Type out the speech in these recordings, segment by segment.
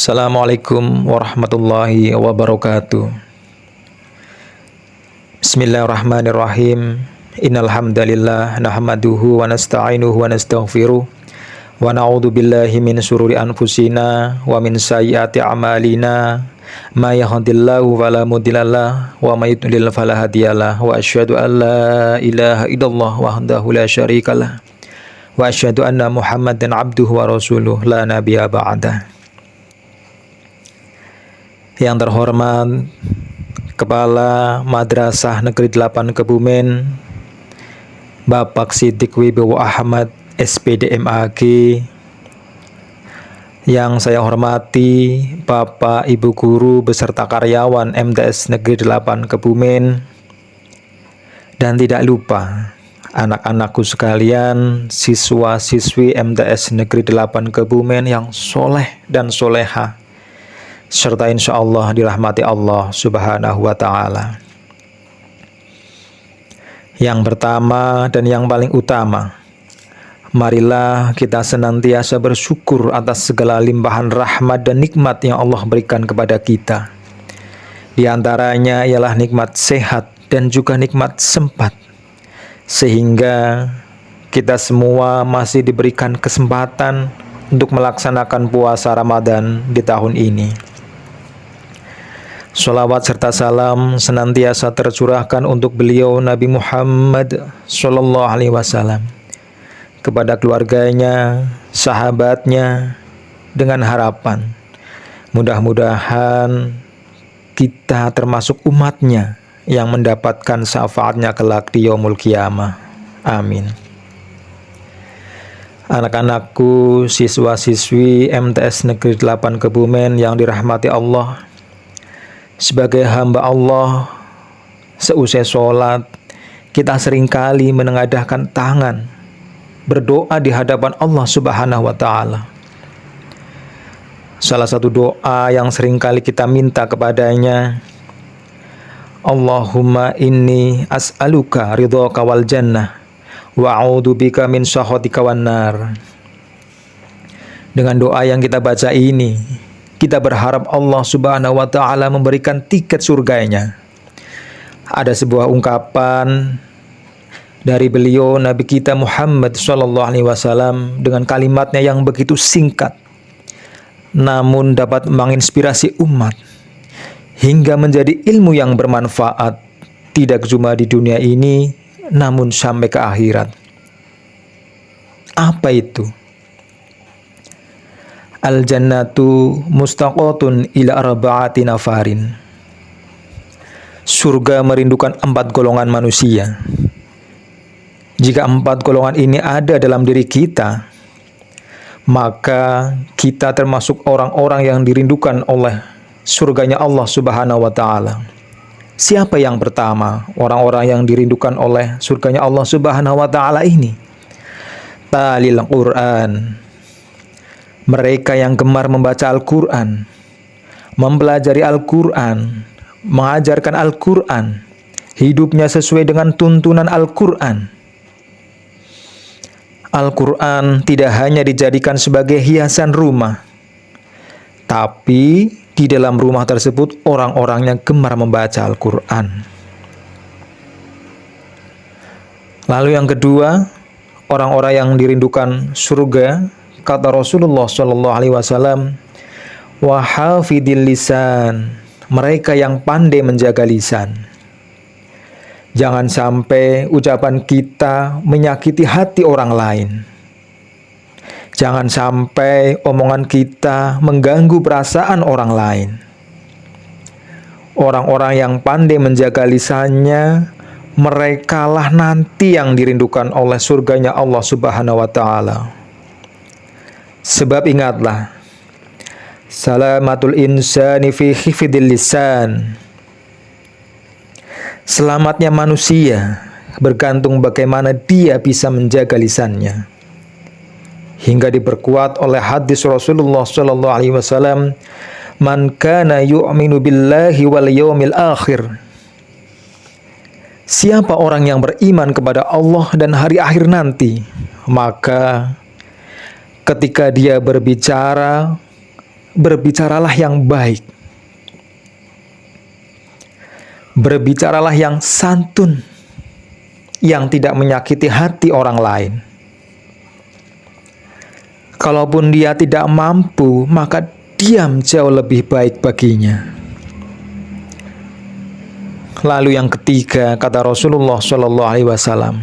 Assalamualaikum warahmatullahi wabarakatuh. Bismillahirrahmanirrahim. Innal hamdalillah nahmaduhu wa nasta'inuhu wa nastaghfiruh wa na'udzu billahi min syururi anfusina wa min sayyiati a'malina. May yahdihillahu fala mudhillalah wa may yudlil fala hadiyalah wa asyhadu an la ilaha illallah wahdahu la syarikalah wa asyhadu anna Muhammadan abduhu wa rasuluh la nabiyya ba'dah. Yang terhormat Kepala Madrasah Negeri 8 Kebumen, Bapak Siddiq Wibowo Ahmad SPD MAG. Yang saya hormati Bapak Ibu Guru beserta karyawan MTS Negeri 8 Kebumen. Dan tidak lupa anak-anakku sekalian, siswa-siswi MTS Negeri 8 Kebumen yang soleh dan soleha, serta insya Allah dirahmati Allah Subhanahu wa Ta'ala. Yang pertama dan yang paling utama, marilah kita senantiasa bersyukur atas segala limpahan rahmat dan nikmat yang Allah berikan kepada kita. Di antaranya ialah nikmat sehat dan juga nikmat sempat, sehingga kita semua masih diberikan kesempatan untuk melaksanakan puasa Ramadan di tahun ini. Sholawat serta salam senantiasa tercurahkan untuk beliau Nabi Muhammad Sallallahu Alaihi Wasallam, kepada keluarganya, sahabatnya, dengan harapan mudah-mudahan kita termasuk umatnya yang mendapatkan syafaatnya kelak di yaumul qiyamah. Amin. Anak-anakku, siswa-siswi MTS Negeri 8 Kebumen yang dirahmati Allah, sebagai hamba Allah, seusai sholat, kita seringkali menengadahkan tangan, berdoa di hadapan Allah Subhanahu wa Ta'ala. Salah satu doa yang seringkali kita minta kepadanya, Allahumma inni as'aluka ridhaka wal jannah wa a'udzubika min sakhatika wan nar. Dengan doa yang kita baca ini, kita berharap Allah Subhanahu wa Ta'ala memberikan tiket surganya. Ada sebuah ungkapan dari beliau Nabi kita Muhammad Sallallahu Alaihi Wasallam dengan kalimatnya yang begitu singkat, namun dapat menginspirasi umat hingga menjadi ilmu yang bermanfaat, tidak cuma di dunia ini, namun sampai ke akhirat. Apa itu? Al-jannatu mustaqotun ila arba'ati nafarin. Surga merindukan 4 golongan manusia. Jika 4 golongan ini ada dalam diri kita, maka kita termasuk orang-orang yang dirindukan oleh surganya Allah Subhanahu wa Ta'ala. Siapa yang pertama orang-orang yang dirindukan oleh surganya Allah Subhanahu wa Ta'ala ini? Talil Quran. Mereka yang gemar membaca Al-Quran, mempelajari Al-Quran, mengajarkan Al-Quran, hidupnya sesuai dengan tuntunan Al-Quran. Al-Quran tidak hanya dijadikan sebagai hiasan rumah, tapi di dalam rumah tersebut orang-orang yang gemar membaca Al-Quran. Lalu yang kedua, orang-orang yang dirindukan surga, kata Rasulullah Shallallahu Alaihi Wasallam, wahafidil lisan, mereka yang pandai menjaga lisan. Jangan sampai ucapan kita menyakiti hati orang lain. Jangan sampai omongan kita mengganggu perasaan orang lain. Orang-orang yang pandai menjaga lisannya, merekalah nanti yang dirindukan oleh surganya Allah Subhanahu wa Ta'ala. Sebab ingatlah, salamatul insani fi hifdzil lisan. Selamatnya manusia bergantung bagaimana dia bisa menjaga lisannya. Hingga diperkuat oleh hadis Rasulullah sallallahu alaihi wasallam, man kana yu'minu billahi wal yawmil akhir. Siapa orang yang beriman kepada Allah dan hari akhir nanti, maka ketika dia berbicara, berbicaralah yang baik. Berbicaralah yang santun, yang tidak menyakiti hati orang lain. Kalaupun dia tidak mampu, maka diam jauh lebih baik baginya. Lalu yang ketiga, kata Rasulullah SAW,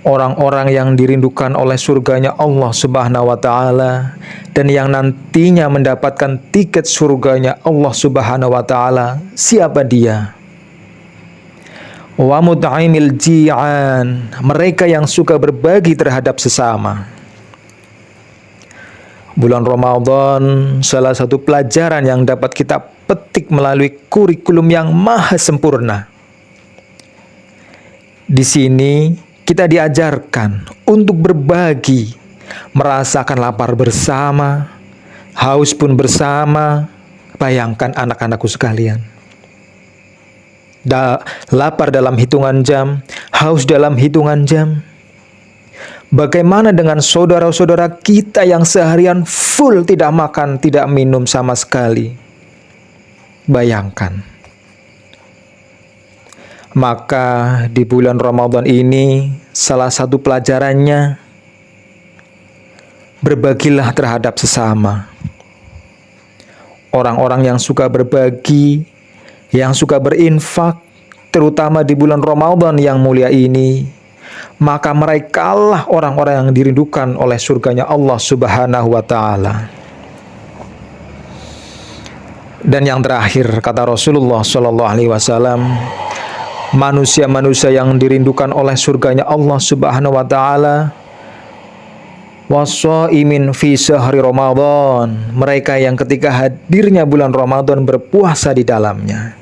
orang-orang yang dirindukan oleh surganya Allah Subhanahu wa Ta'ala dan yang nantinya mendapatkan tiket surganya Allah Subhanahu wa Ta'ala, siapa dia? Wa mut'imil ji'an, mereka yang suka berbagi terhadap sesama. Bulan Ramadan, salah satu pelajaran yang dapat kita petik melalui kurikulum yang maha sempurna. Di sini kita diajarkan untuk berbagi, merasakan lapar bersama, haus pun bersama. Bayangkan anak-anakku sekalian. Lapar dalam hitungan jam, haus dalam hitungan jam. Bagaimana dengan saudara-saudara kita yang seharian full tidak makan, tidak minum sama sekali? Bayangkan. Maka di bulan Ramadan ini salah satu pelajarannya, berbagilah terhadap sesama. Orang-orang yang suka berbagi, yang suka berinfak, terutama di bulan Ramadan yang mulia ini, maka merekalah orang-orang yang dirindukan oleh surganya Allah Subhanahu wa Ta'ala. Dan yang terakhir, kata Rasulullah SAW, manusia-manusia yang dirindukan oleh surganya Allah Subhanahu wa Ta'ala, wassaimin fi syahri Ramadan, mereka yang ketika hadirnya bulan Ramadan berpuasa di dalamnya.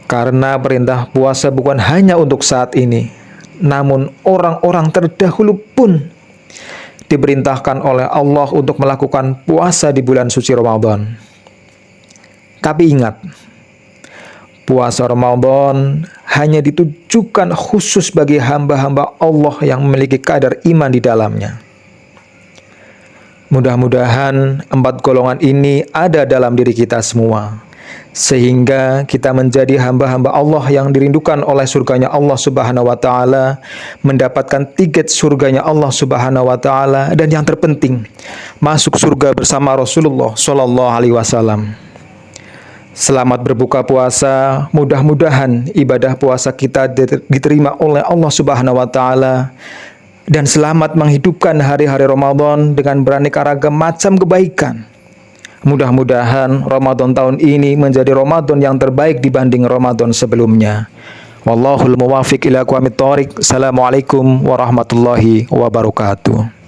Karena perintah puasa bukan hanya untuk saat ini, namun orang-orang terdahulu pun diperintahkan oleh Allah untuk melakukan puasa di bulan suci Ramadan. Tapi ingat, puasa Ramadan hanya ditujukan khusus bagi hamba-hamba Allah yang memiliki kadar iman di dalamnya. Mudah-mudahan 4 golongan ini ada dalam diri kita semua, sehingga kita menjadi hamba-hamba Allah yang dirindukan oleh surganya Allah Subhanahu wa Ta'ala, mendapatkan tiket surganya Allah Subhanahu wa Ta'ala, dan yang terpenting, masuk surga bersama Rasulullah SAW. Selamat berbuka puasa, mudah-mudahan ibadah puasa kita diterima oleh Allah Subhanahu wa Ta'ala, dan selamat menghidupkan hari-hari Ramadan dengan beraneka ragam macam kebaikan. Mudah-mudahan Ramadan tahun ini menjadi Ramadan yang terbaik dibanding Ramadan sebelumnya. Wallahul muwafiq ila aqwamit thoriq. Assalamualaikum warahmatullahi wabarakatuh.